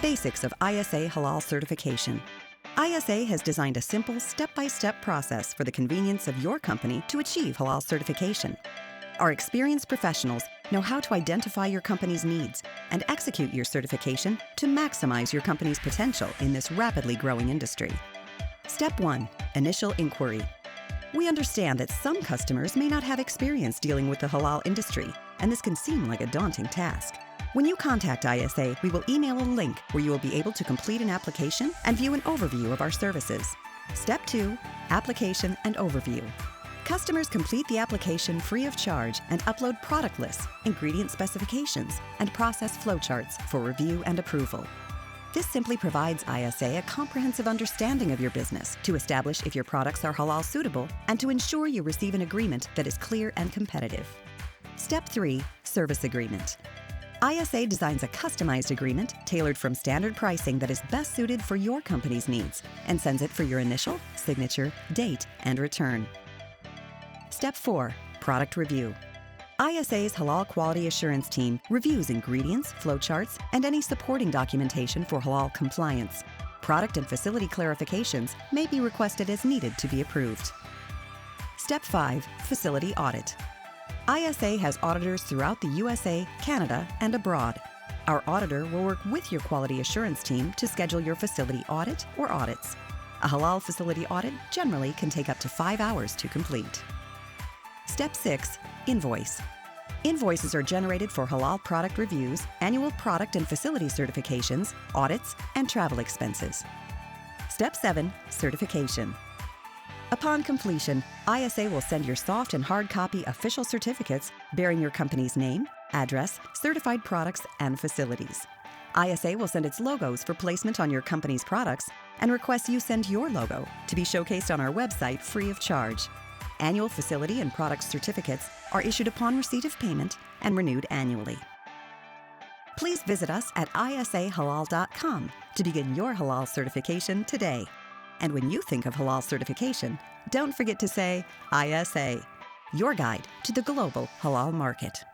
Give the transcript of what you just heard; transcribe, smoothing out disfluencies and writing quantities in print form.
Basics of ISA Halal Certification. ISA has designed a simple, step-by-step process for the convenience of your company to achieve halal certification. Our experienced professionals know how to identify your company's needs and execute your certification to maximize your company's potential in this rapidly growing industry. Step 1. Initial inquiry. We understand that some customers may not have experience dealing with the halal industry, and this can seem like a daunting task. When you contact ISA, we will email a link where you will be able to complete an application and view an overview of our services. Step 2. Application and overview. Customers complete the application free of charge and upload product lists, ingredient specifications, and process flowcharts for review and approval. This simply provides ISA a comprehensive understanding of your business to establish if your products are halal suitable and to ensure you receive an agreement that is clear and competitive. Step 3. Service agreement. ISA designs a customized agreement tailored from standard pricing that is best suited for your company's needs and sends it for your initial, signature, date, and return. Step 4. Product review. ISA's Halal Quality Assurance Team reviews ingredients, flowcharts, and any supporting documentation for halal compliance. Product and facility clarifications may be requested as needed to be approved. Step 5. Facility audit. ISA has auditors throughout the USA, Canada, and abroad. Our auditor will work with your quality assurance team to schedule your facility audit or audits. A halal facility audit generally can take up to 5 hours to complete. Step 6. Invoice. Invoices are generated for halal product reviews, annual product and facility certifications, audits, and travel expenses. Step 7. Certification. Upon completion, ISA will send your soft and hard copy official certificates bearing your company's name, address, certified products, and facilities. ISA will send its logos for placement on your company's products and requests you send your logo to be showcased on our website free of charge. Annual facility and product certificates are issued upon receipt of payment and renewed annually. Please visit us at isahalal.com to begin your halal certification today. And when you think of halal certification, don't forget to say ISA, your guide to the global halal market.